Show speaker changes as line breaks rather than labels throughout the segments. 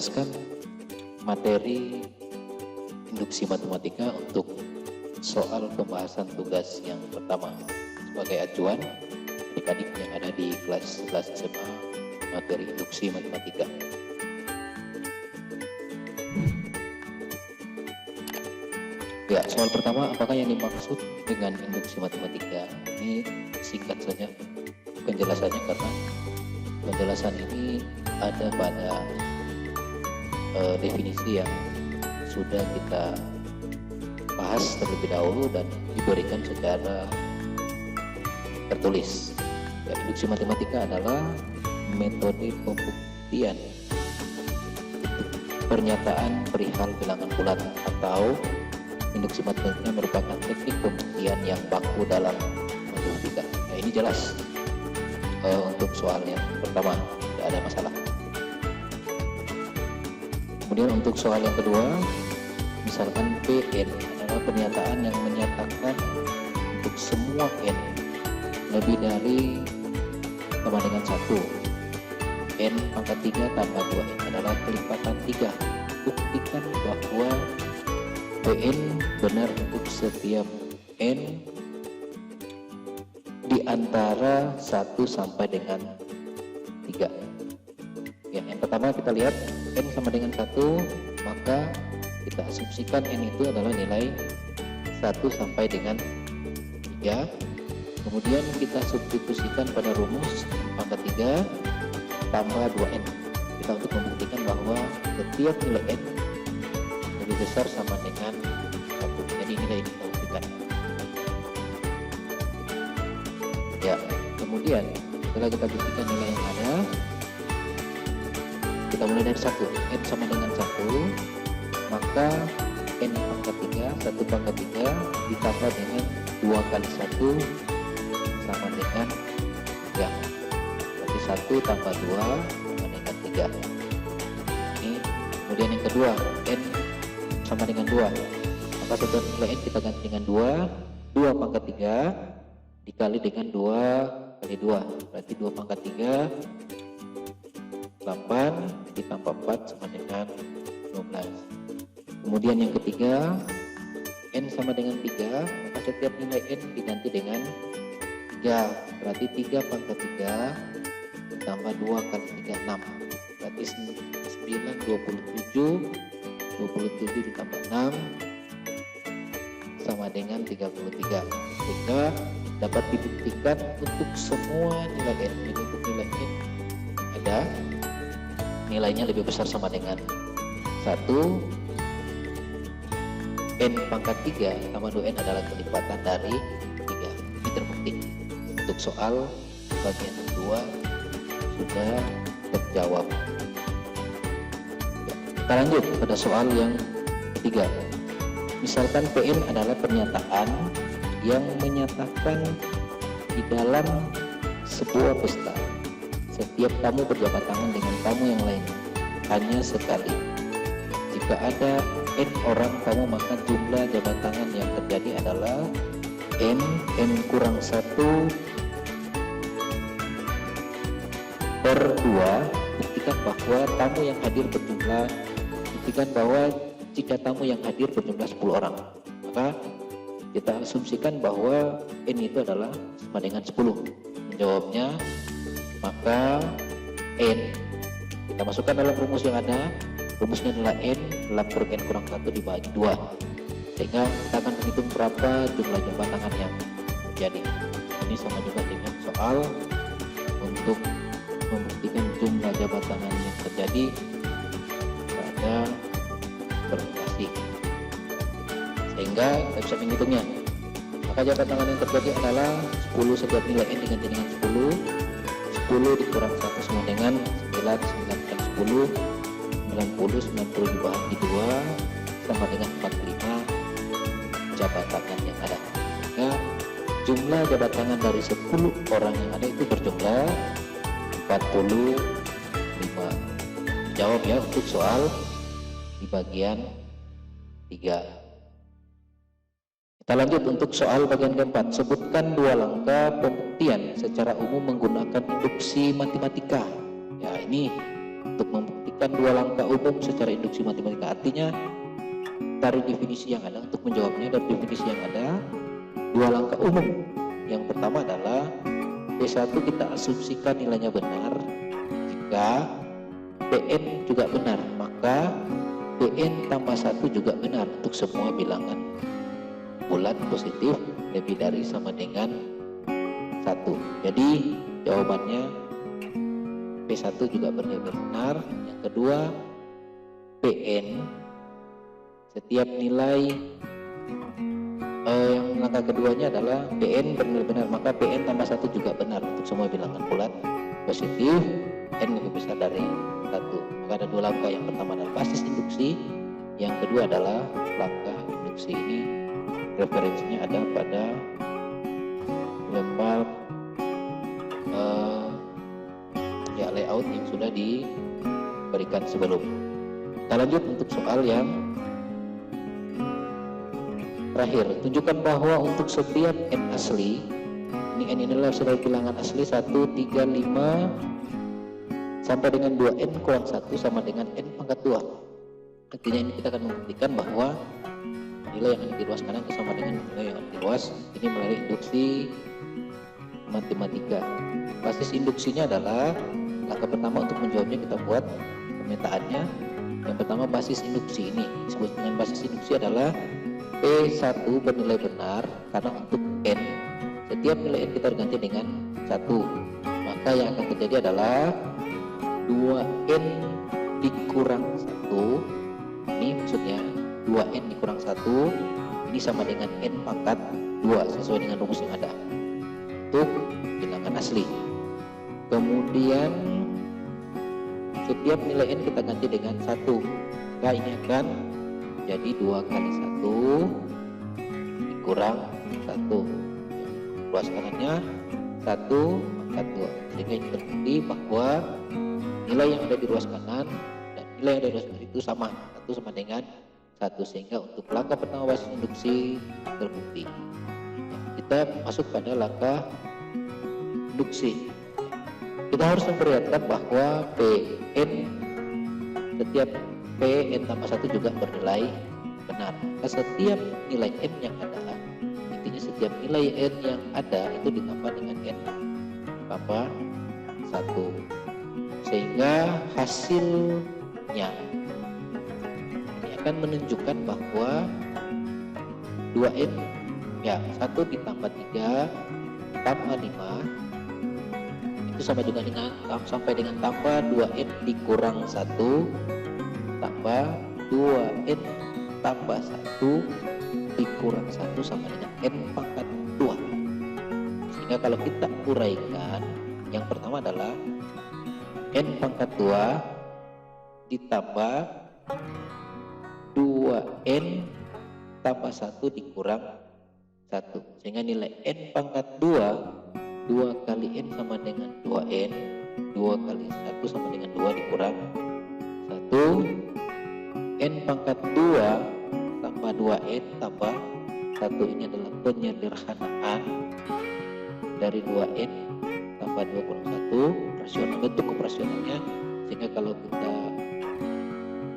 menjelaskan materi induksi matematika untuk soal pembahasan tugas yang pertama sebagai acuan adik-adik yang ada di kelas 11 SMA materi induksi matematika. Ya, soal pertama, apakah yang dimaksud dengan induksi matematika? Ini singkat saja penjelasannya, karena penjelasan ini ada pada definisi yang sudah kita bahas terlebih dahulu dan diberikan secara tertulis. Ya, induksi matematika adalah metode pembuktian pernyataan perihal bilangan bulat, atau induksi matematika merupakan teknik pembuktian yang baku dalam matematika. Nah, ini jelas untuk soal yang pertama, tidak ada masalah. Kemudian untuk soal yang kedua, misalkan Pn adalah pernyataan yang menyatakan untuk semua n lebih dari sama dengan 1, n pangkat 3 tambah 2n adalah kelipatan 3. Buktikan bahwa Pn benar untuk setiap n di antara 1 sampai dengan 3. Ya, yang pertama kita lihat n sama dengan 1, maka kita asumsikan n itu adalah nilai 1 sampai dengan 3. Kemudian kita substitusikan pada rumus pangkat 3 tambah 2n. Kita untuk membuktikan bahwa setiap nilai n lebih besar sama dengan 1. Jadi nilai ini kita buktikan. Ya, kemudian setelah kita buktikan nilai yang ada, kita mulai dari 1. N sama dengan 1, maka n pangkat 3, 1 pangkat 3 ditambah dengan 2 kali 1 sama dengan 3. Berarti 1 tambah 2 sama dengan 3. Ini. Kemudian yang kedua, n sama dengan 2, maka setiap nilai n kita ganti dengan 2. 2 pangkat 3 dikali dengan 2 kali 2, berarti 2 pangkat 3 8 ditambah 4 sama dengan 12. Kemudian yang ketiga, n sama dengan 3, maka setiap nilai n diganti dengan 3, berarti 3 pangkat 3 ditambah 2 kali 3, 6, berarti 9, 27 ditambah 6 sama dengan 33, sehingga dapat dibuktikan untuk semua nilai n. Jadi untuk nilai n ada nilainya lebih besar sama dengan 1, n pangkat 3 tambah 2n adalah kelipatan dari 3. Ini terbukti. Untuk soal bagian kedua sudah terjawab. Ya, kita lanjut pada soal yang ketiga. Misalkan Pn adalah pernyataan yang menyatakan di dalam sebuah pesta setiap tamu berjabat tangan dengan tamu yang lain hanya sekali. Jika ada n orang tamu, maka jumlah jabat tangan yang terjadi adalah n kurang 1 per 2. Buktikan bahwa tamu yang hadir berjumlah, buktikan bahwa jika tamu yang hadir berjumlah 10 orang, maka kita asumsikan bahwa n itu adalah sama dengan 10. Menjawabnya, maka n kita masukkan dalam rumus yang ada. Rumusnya adalah n per n kurang 1 dibagi 2, sehingga kita akan menghitung berapa jumlah jabat tangan yang terjadi. Ini sama juga dengan soal untuk membuktikan jumlah jabat tangan yang terjadi pada presentasi, sehingga kita bisa menghitungnya. Maka jabat tangan yang terjadi adalah 10, setiap nilai n diganti dengan 10 dikurang 1 sama dengan 9 kan 10, 90 dibagi 2 sama dengan 45 jabat tangan yang ada. Maka jumlah jabat tangan dari 10 orang yang ada itu berjumlah 45. Jawab ya untuk soal di bagian 3. Kita lanjut untuk soal bagian keempat. Sebutkan 2 langkah pembuktian secara umum menggunakan induksi matematika. Ya, ini untuk membuktikan dua langkah umum secara induksi matematika. Artinya dari definisi yang ada, untuk menjawabnya dari definisi yang ada, dua langkah umum. Yang pertama adalah P1 kita asumsikan nilainya benar. Jika Pn juga benar, maka Pn tambah 1 juga benar untuk semua bilangan bulat positif lebih dari sama dengan 1. Jadi jawabannya P1 juga benar. Yang kedua, Pn setiap nilai yang langkah keduanya adalah Pn benar-benar, maka Pn tambah 1 juga benar untuk semua bilangan bulat positif n lebih besar dari 1. Maka ada dua langkah. Yang pertama adalah basis induksi, yang kedua adalah langkah induksi. Ini referensinya ada pada lembar layout yang sudah diberikan sebelum. Kita lanjut untuk soal yang terakhir. Tunjukkan bahwa untuk setiap n asli, ini n inilah sudah bilangan asli 1, 3, 5 sampai dengan 2n kurang 1 sama dengan n pangkat 2. Artinya ini kita akan membuktikan bahwa nilai yang ada di ruas kanan itu sama dengan nilai yang ada di ruas ini melalui induksi matematika. Basis induksinya adalah langkah pertama untuk menjawabnya kita buat pemetaannya. Yang pertama basis induksi ini disebut dengan basis induksi adalah P1 bernilai benar karena untuk n setiap nilai n kita ganti dengan 1, maka yang akan terjadi adalah 2n dikurang 1, ini maksudnya 2n dikurang 1 ini sama dengan n pangkat 2 sesuai dengan rumus yang ada untuk bilangan asli. Kemudian setiap nilai n kita ganti dengan 1, maka ini akan jadi 2 kali 1 dikurang 1, ruas kanannya 1 pangkat 2, sehingga ini terbukti bahwa nilai yang ada di ruas kanan dan nilai yang ada di ruas kiri itu sama, 1 sama dengan 1, sehingga untuk langkah pertama basis induksi terbukti. Kita masuk pada langkah induksi. Kita harus memperlihatkan bahwa Pn setiap Pn tambah 1 juga bernilai benar. Setiap nilai n yang ada, intinya setiap nilai n yang ada itu ditambah dengan n tambah 1, sehingga hasilnya ini akan menunjukkan bahwa 2n ya 1 ditambah 3 tambah 5 itu sama juga dengan sampai dengan tambah 2n dikurang 1 tambah 2n tambah 1 dikurang 1 sama dengan n pangkat 2. Sehingga kalau kita uraikan, yang pertama adalah n pangkat 2 ditambah 2n tambah 1 dikurang 1, sehingga nilai n pangkat 2 kali n sama dengan 2n, 2 kali 1 sama dengan 2 dikurang 1, n pangkat 2 tambah 2n tambah 1, ini adalah penyederhanaan dari 2n tambah 2 kurang 1, rasional, bentuk operasionalnya, sehingga kalau kita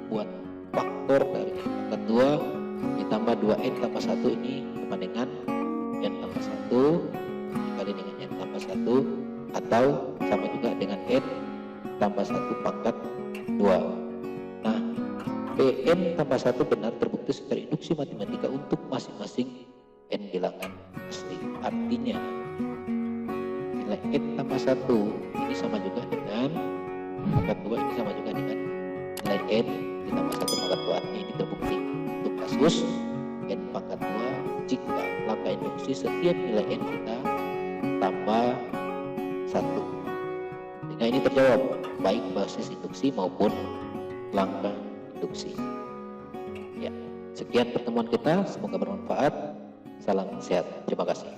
buat faktor dari n pangkat 2 ditambah 2n tambah 1 ini sama dengan n tambah 1 dikali dengan n tambah 1 atau sama juga dengan n tambah 1 pangkat 2. Nah, Pn tambah 1 benar terbukti secara induksi matematika untuk masing-masing n bilangan asli. Artinya nilai n tambah 1 ini sama juga dengan pangkat 2 ini sama juga dengan nilai n ditambah 1 pangkat 2. Artinya ini terbukti untuk kasus n pangkat 2 jika langkah induksi setiap nilai n kita tambah 1, sehingga ini terjawab baik basis induksi maupun langkah induksi. Ya, sekian pertemuan kita, semoga bermanfaat. Salam sehat, terima kasih.